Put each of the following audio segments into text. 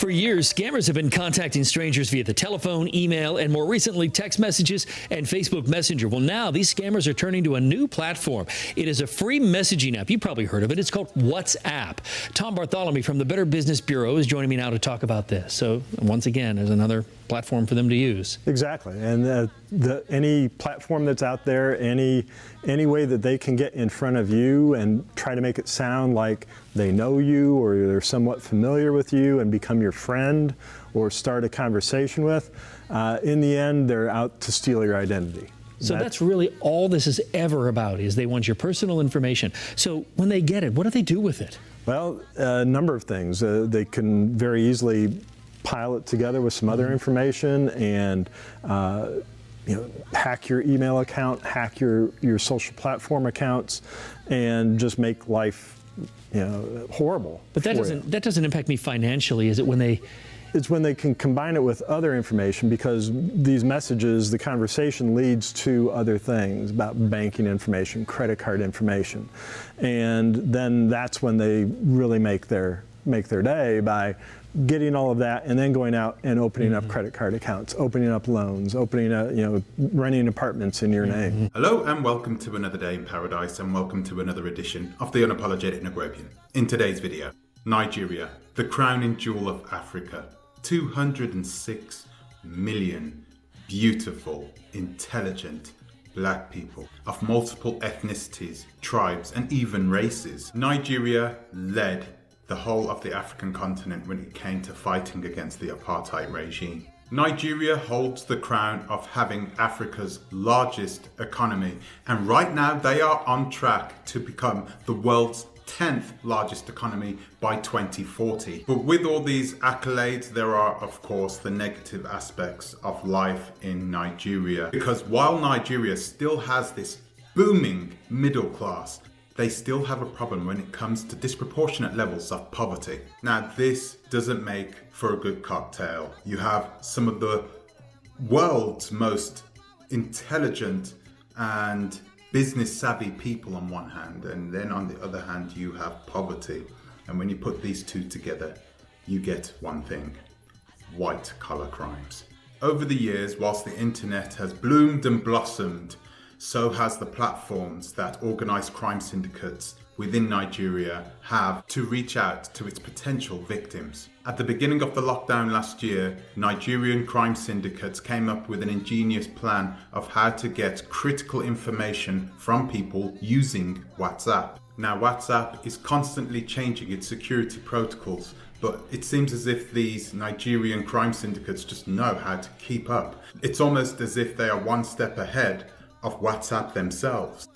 For years, scammers have been contacting strangers via the telephone, email, and more recently, text messages and Facebook Messenger. Well, now these scammers are turning to a new platform. It is a free messaging app. You've probably heard of it. It's called WhatsApp. Tom Bartholomew from the Better Business Bureau is joining me now to talk about this. So once again, there's another platform for them to use. Exactly. And any platform that's out there, any way that they can get in front of you and try to make it sound like they know you or they're somewhat familiar with you and become your friend or start a conversation with, in the end, they're out to steal your identity. So that's really all this is ever about, is they want your personal information. So when they get it, what do they do with it? Well, a number of things. They can very easily pile it together with some other information and hack your email account, hack your social platform accounts, and just make life horrible. But that doesn't impact me financially, is it? When they It's when they can combine it with other information, because these messages, the conversation leads to other things about banking information, credit card information, and then that's when they really make their day by getting all of that and then going out and opening up credit card accounts, opening up loans, renting apartments in your name. Hello and welcome to another day in paradise, and welcome to another edition of the Unapologetic Nigerian. In today's video, Nigeria, the crowning jewel of Africa. 206 million beautiful, intelligent black people of multiple ethnicities, tribes, and even races. Nigeria led the whole of the African continent when it came to fighting against the apartheid regime. Nigeria holds the crown of having Africa's largest economy, and right now they are on track to become the world's 10th largest economy by 2040. But with all these accolades, there are, of course, the negative aspects of life in Nigeria. Because while Nigeria still has this booming middle class, they still have a problem when it comes to disproportionate levels of poverty. Now, this doesn't make for a good cocktail. You have some of the world's most intelligent and business savvy people on one hand, and then on the other hand you have poverty. And when you put these two together, you get one thing: white collar crimes. Over the years, whilst the internet has bloomed and blossomed, so has the platforms that organized crime syndicates within Nigeria have to reach out to its potential victims. At the beginning of the lockdown last year, Nigerian crime syndicates came up with an ingenious plan of how to get critical information from people using WhatsApp. Now, WhatsApp is constantly changing its security protocols, but it seems as if these Nigerian crime syndicates just know how to keep up. It's almost as if they are one step ahead of WhatsApp themselves.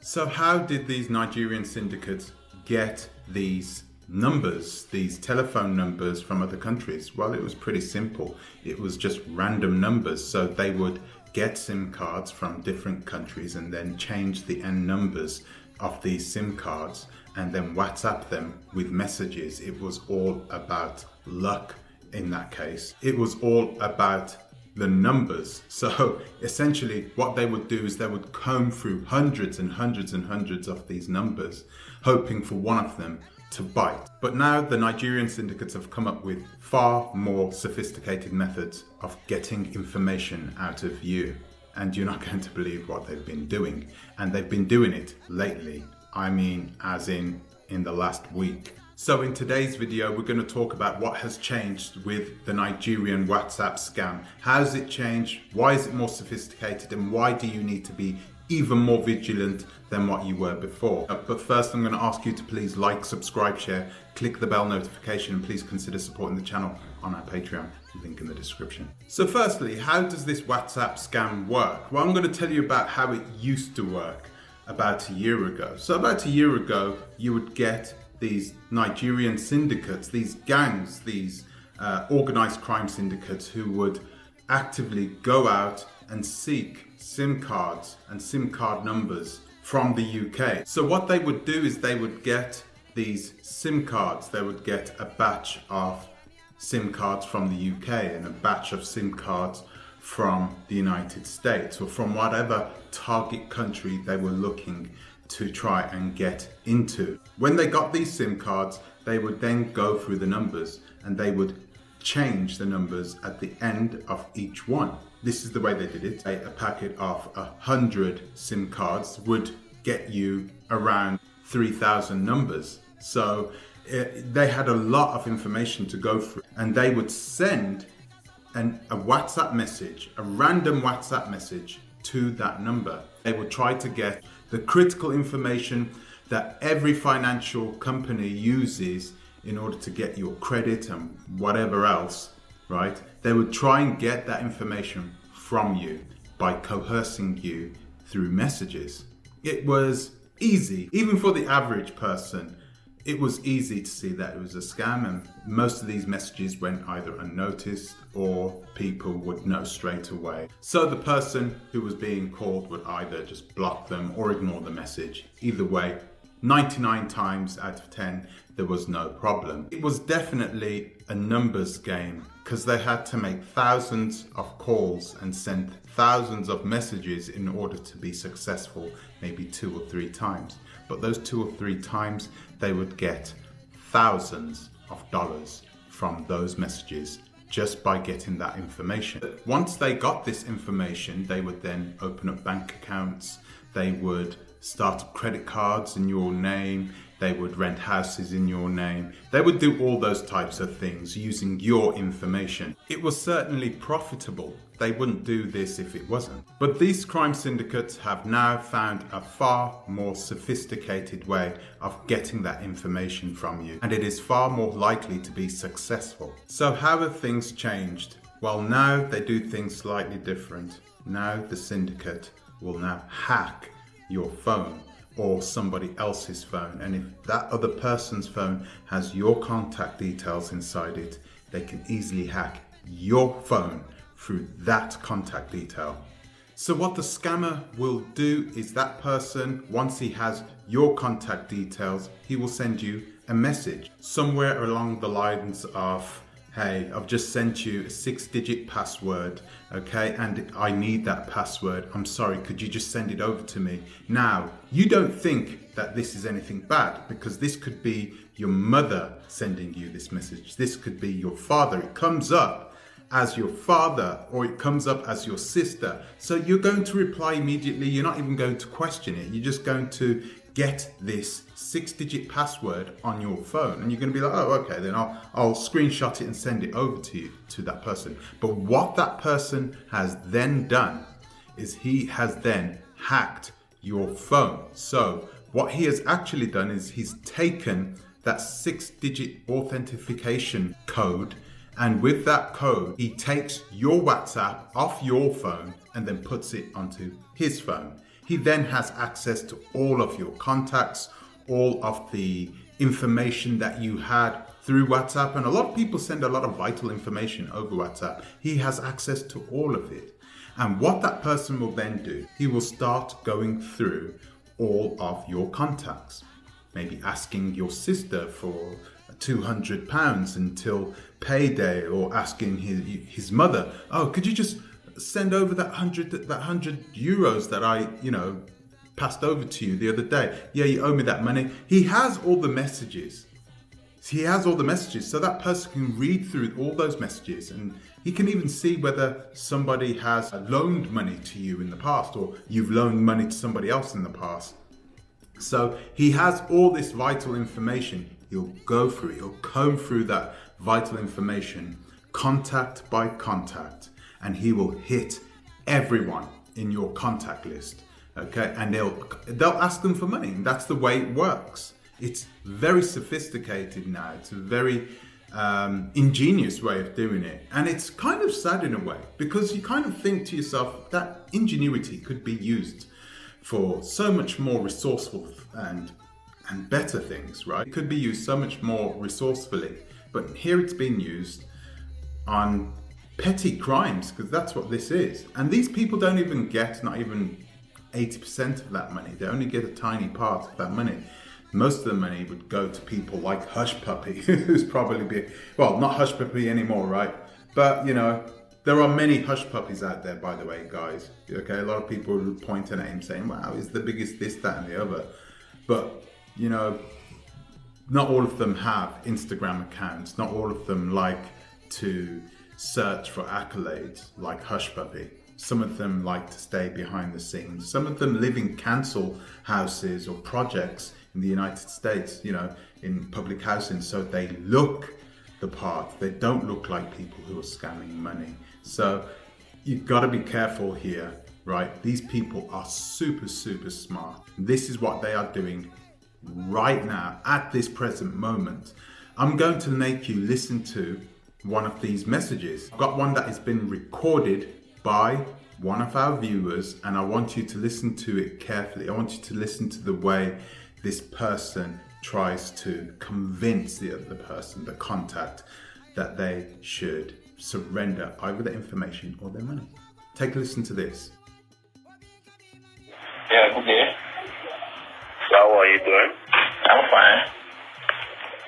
So how did these Nigerian syndicates get these numbers, these telephone numbers from other countries? Well, it was pretty simple. It was just random numbers. So they would get SIM cards from different countries and then change the N numbers of these SIM cards and then WhatsApp them with messages. It was all about luck in that case. It was all about the numbers. So essentially what they would do is they would comb through hundreds and hundreds and hundreds of these numbers, hoping for one of them to bite. But now the Nigerian syndicates have come up with far more sophisticated methods of getting information out of you. And you're not going to believe what they've been doing. And they've been doing it lately. I mean, as in the last week. So in today's video, we're going to talk about what has changed with the Nigerian WhatsApp scam. How has it changed? Why is it more sophisticated? And why do you need to be even more vigilant than what you were before? But first, I'm going to ask you to please like, subscribe, share, click the bell notification, and please consider supporting the channel on our Patreon. Link in the description. So firstly, how does this WhatsApp scam work? Well, I'm going to tell you about how it used to work about a year ago. So about a year ago, you would get these Nigerian syndicates, these gangs, these organized crime syndicates who would actively go out and seek SIM cards and SIM card numbers from the UK. So what they would do is they would get these SIM cards, they would get a batch of SIM cards from the UK and a batch of SIM cards from the United States or from whatever target country they were looking to try and get into. When they got these SIM cards, they would then go through the numbers and they would change the numbers at the end of each one. This is the way they did it. A packet of 100 SIM cards would get you around 3,000 numbers. So they had a lot of information to go through, and they would send a WhatsApp message, a random WhatsApp message to that number. They would try to get the critical information that every financial company uses in order to get your credit and whatever else, right? They would try and get that information from you by coercing you through messages. It was easy, even for the average person. It was easy to see that it was a scam, and most of these messages went either unnoticed or people would know straight away. So the person who was being called would either just block them or ignore the message. Either way, 99 times out of 10, there was no problem. It was definitely a numbers game because they had to make thousands of calls and send thousands of messages in order to be successful, maybe 2 or 3 times. But those 2 or 3 times, they would get thousands of dollars from those messages just by getting that information. Once they got this information, they would then open up bank accounts, they would start credit cards in your name, they would rent houses in your name, they would do all those types of things using your information. It was certainly profitable. They wouldn't do this if it wasn't. But these crime syndicates have now found a far more sophisticated way of getting that information from you, and it is far more likely to be successful. So how have things changed? Well, now they do things slightly different. Now the syndicate will now hack your phone or somebody else's phone, and if that other person's phone has your contact details inside it, they can easily hack your phone through that contact detail. So what the scammer will do is that person, once he has your contact details, he will send you a message somewhere along the lines of, hey, I've just sent you a 6-digit password, okay, and I need that password. I'm sorry, could you just send it over to me? Now, you don't think that this is anything bad, because this could be your mother sending you this message. This could be your father. It comes up as your father, or it comes up as your sister. So you're going to reply immediately. You're not even going to question it. You're just going to get this 6-digit password on your phone, and you're going to be like, oh, okay, then I'll screenshot it and send it over to you, to that person. But what that person has then done is he has then hacked your phone. So what he has actually done is he's taken that 6-digit authentication code, and with that code, he takes your WhatsApp off your phone and then puts it onto his phone. He then has access to all of your contacts, all of the information that you had through WhatsApp. And a lot of people send a lot of vital information over WhatsApp. He has access to all of it. And what that person will then do, he will start going through all of your contacts, maybe asking your sister for £200 until payday, or asking his mother, oh, could you just send over that 100 euros that I, passed over to you the other day? Yeah, you owe me that money. He has all the messages. So that person can read through all those messages, and he can even see whether somebody has loaned money to you in the past, or you've loaned money to somebody else in the past. So he has all this vital information. He'll go through, he'll comb through that vital information, contact by contact, and he will hit everyone in your contact list, okay? And they'll ask them for money, and that's the way it works. It's very sophisticated now. It's a very ingenious way of doing it, and it's kind of sad in a way, because you kind of think to yourself that ingenuity could be used for so much more resourceful and better things, right? It could be used so much more resourcefully, but here it's been used on petty crimes, because that's what this is. And these people don't even get not even 80% of that money. They only get a tiny part of that money. Most of the money would go to people like Hush Puppy, who's probably not Hush Puppy anymore, right? But there are many Hush Puppies out there, by the way, guys. Okay, a lot of people are pointing at him saying, wow, he's the biggest this, that, and the other. But not all of them have Instagram accounts. Not all of them like to search for accolades like Hush Puppy. Some of them like to stay behind the scenes. Some of them live in council houses or projects in the United States, in public housing, so they look the part. They don't look like people who are scamming money. So you've got to be careful here, right? These people are super, super smart. This is what they are doing right now at this present moment. I'm going to make you listen to one of these messages. I've got one that has been recorded by one of our viewers, and I want you to listen to it carefully. I want you to listen to the way this person tries to convince the other person, the contact, that they should surrender either their information or their money. Take a listen to this. Yeah, good day. How are you doing? I'm fine.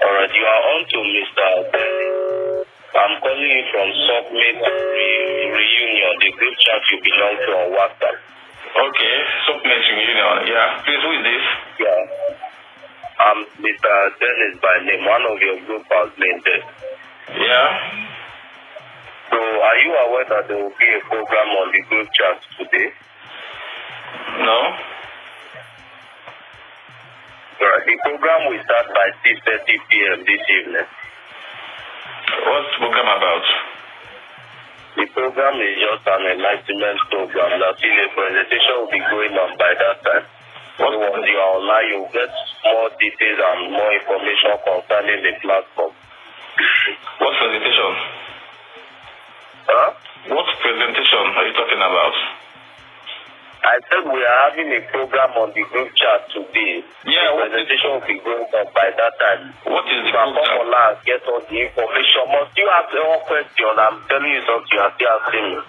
Alright, you are on to Mr. Benny. I'm calling you from Submit Reunion, the group chat you belong to on WhatsApp. Okay, Submit Reunion, yeah. Please, who is this? Yeah. I'm Mr. Dennis by name. One of your group has been there. Yeah. So, are you aware that there will be a program on the group chat today? No. Alright, the program will start by 6:30 p.m. this evening. What's the program about? The program is just an enlightenment program. That is, a presentation will be going on by that time. So once you are online, you will get more details and more information concerning the platform. What presentation? Huh? What presentation are you talking about? I said we are having a program on the group chat today. Yeah, the presentation will be going on by that time. What is the program? Get all the information. Must you ask one question? I'm telling you something, you are still asking me.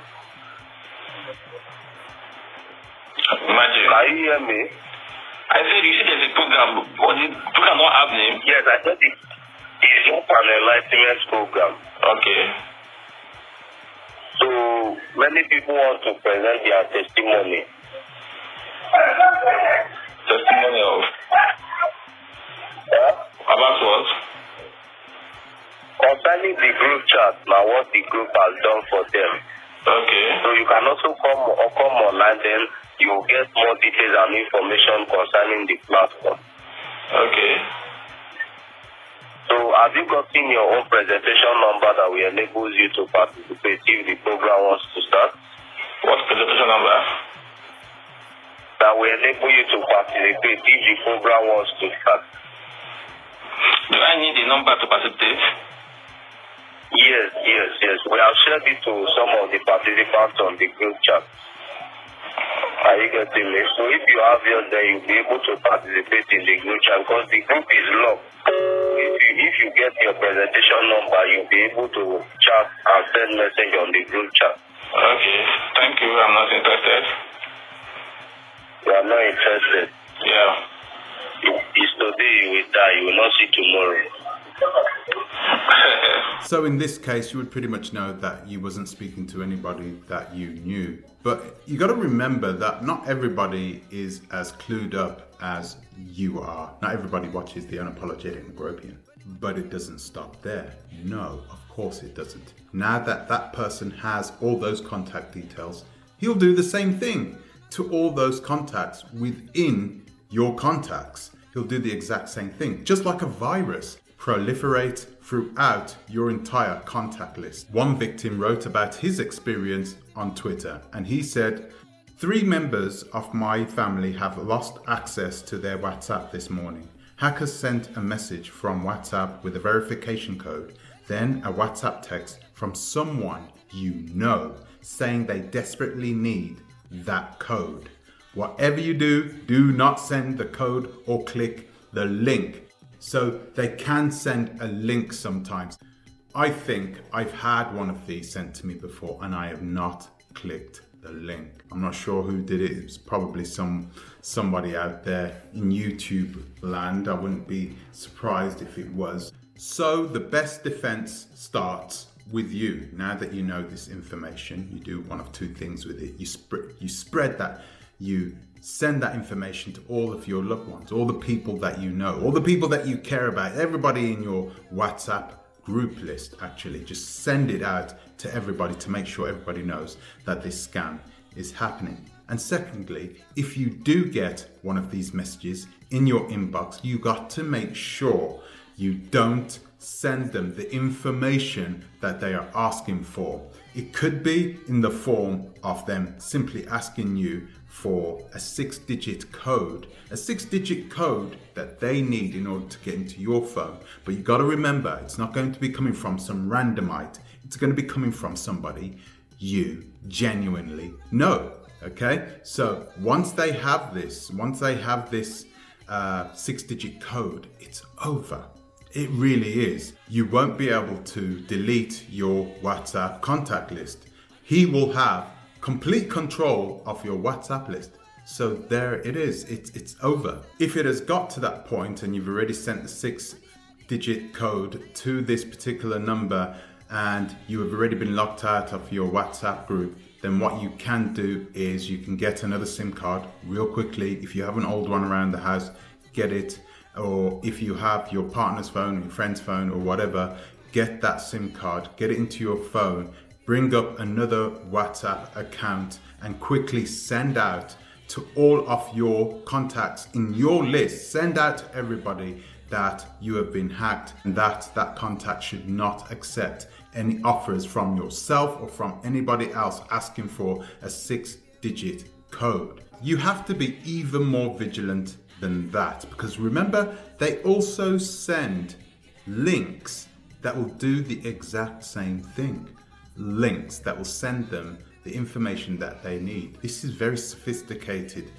Imagine. Can you hear me? I said you said there's a program. Was the program not have name? Yes, I said it is not an enlightenment program. Okay. So many people want to present their testimony. Testimony of? About what? Concerning the group chat, now what the group has done for them. Okay. So you can also come online, then you will get more details and information concerning the platform. Okay. So have you gotten your own presentation number that will enable you to participate if the program wants to start? What presentation number? That will enable you to participate if the program wants to start. Do I need the number to participate? Yes. We have shared it to some of the participants on the group chat. Are you getting me? So if you have yours, then you'll be able to participate in the group chat because the group is locked. If you get your presentation number, you'll be able to chat and send message on the group chat. Okay, thank you. I'm not interested. You are not interested? Yeah. It's today you will die. You will not see tomorrow. So in this case, you would pretty much know that you wasn't speaking to anybody that you knew. But you got to remember that not everybody is as clued up as you are. Not everybody watches The Unapologetic Negropian. But it doesn't stop there. No, of course it doesn't. Now that that person has all those contact details, he'll do the same thing to all those contacts within your contacts. He'll do the exact same thing, just like a virus. Proliferate throughout your entire contact list. One victim wrote about his experience on Twitter, and he said, 3 members of my family have lost access to their WhatsApp this morning. Hackers sent a message from WhatsApp with a verification code, then a WhatsApp text from someone you know saying they desperately need that code. Whatever you do, do not send the code or click the link. So they can send a link sometimes. I think I've had one of these sent to me before and I have not clicked the link. I'm not sure who did it. It was probably somebody out there in YouTube land. I wouldn't be surprised if it was. So the best defense starts with you. Now that you know this information, you do one of 2 things with it. You spread that. You send that information to all of your loved ones, all the people that you know, all the people that you care about, everybody in your WhatsApp group list actually. Just send it out to everybody to make sure everybody knows that this scam is happening. And secondly, if you do get one of these messages in your inbox, you got to make sure you don't send them the information that they are asking for. It could be in the form of them simply asking you for a 6-digit code, that they need in order to get into your phone. But you got to remember, it's not going to be coming from some randomite. It's going to be coming from somebody you genuinely know. Okay, so once they have this 6-digit code, it's over. It really is. You won't be able to delete your WhatsApp contact list. He will have complete control of your WhatsApp list. So there it is. It's over. If it has got to that point and you've already sent the 6-digit code to this particular number and you have already been locked out of your WhatsApp group, then what you can do is you can get another SIM card real quickly. If you have an old one around the house, get it. Or if you have your partner's phone, your friend's phone or whatever, get that SIM card, get it into your phone, bring up another WhatsApp account and quickly send out to all of your contacts in your list. Send out to everybody that you have been hacked and that contact should not accept any offers from yourself or from anybody else asking for a 6-digit code. You have to be even more vigilant than that, because remember, they also send links that will do the exact same thing. Links that will send them the information that they need. This is very sophisticated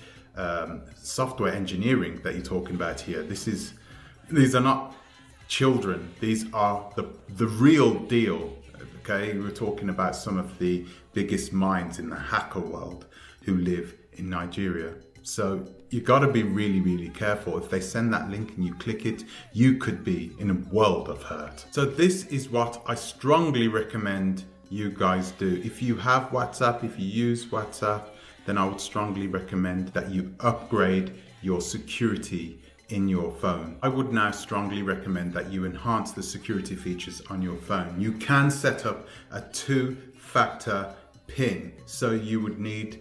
software engineering that you're talking about here. These are not children. These are the real deal. Okay, we're talking about some of the biggest minds in the hacker world who live in Nigeria. So you got to be really, really careful. If they send that link and you click it, you could be in a world of hurt. So this is what I strongly recommend you guys do. If you have WhatsApp, if you use WhatsApp, then I would strongly recommend that you upgrade your security in your phone. I would now strongly recommend that you enhance the security features on your phone. You can set up a 2-factor PIN. So you would need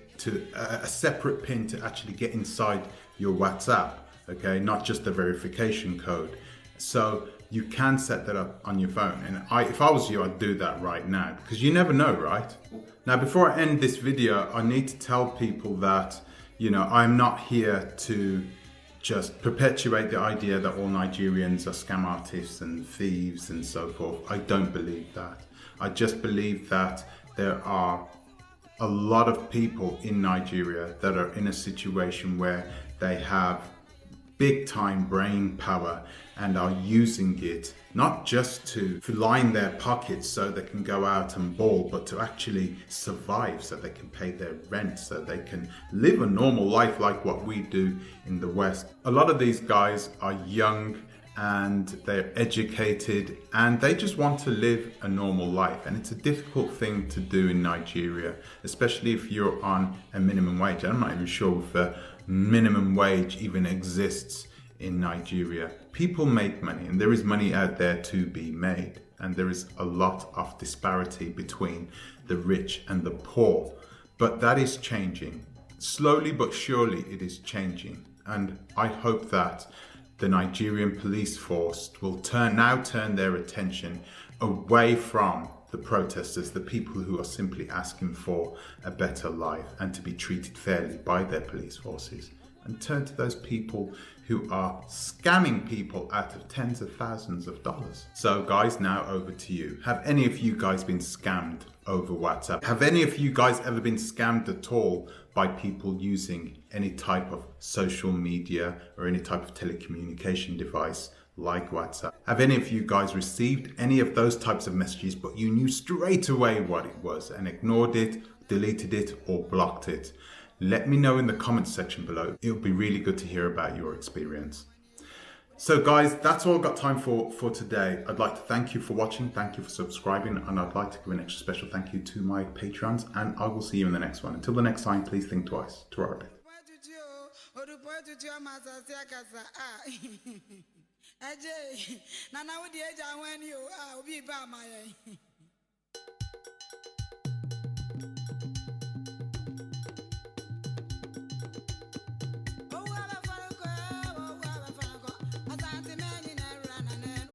a separate PIN to actually get inside your WhatsApp, okay? Not just the verification code. So you can set that up on your phone. And if I was you, I'd do that right now, because you never know, right? Now, before I end this video, I need to tell people that, I'm not here to just perpetuate the idea that all Nigerians are scam artists and thieves and so forth. I don't believe that. I just believe that there are a lot of people in Nigeria that are in a situation where they have big time brain power and are using it not just to line their pockets so they can go out and ball, but to actually survive so they can pay their rent, so they can live a normal life like what we do in the West. A lot of these guys are young and they're educated and they just want to live a normal life, and it's a difficult thing to do in Nigeria, especially if you're on a minimum wage. I'm not even sure if a minimum wage even exists in Nigeria. People make money and there is money out there to be made, and there is a lot of disparity between the rich and the poor, but that is changing. Slowly but surely it is changing, and I hope that the Nigerian police force will now turn their attention away from the protesters, the people who are simply asking for a better life and to be treated fairly by their police forces, and turn to those people who are scamming people out of tens of thousands of dollars. So guys, now over to you. Have any of you guys been scammed over WhatsApp? Have any of you guys ever been scammed at all by people using any type of social media or any type of telecommunication device like WhatsApp? Have any of you guys received any of those types of messages, but you knew straight away what it was and ignored it, deleted it, or blocked it? Let me know in the comments section below. It would be really good to hear about your experience. So guys, that's all I've got time for today. I'd like to thank you for watching, thank you for subscribing, and I'd like to give an extra special thank you to my patrons, and I will see you in the next one. Until the next time, please think twice. Ajay, Nana, what the age I went you? I'll be by my.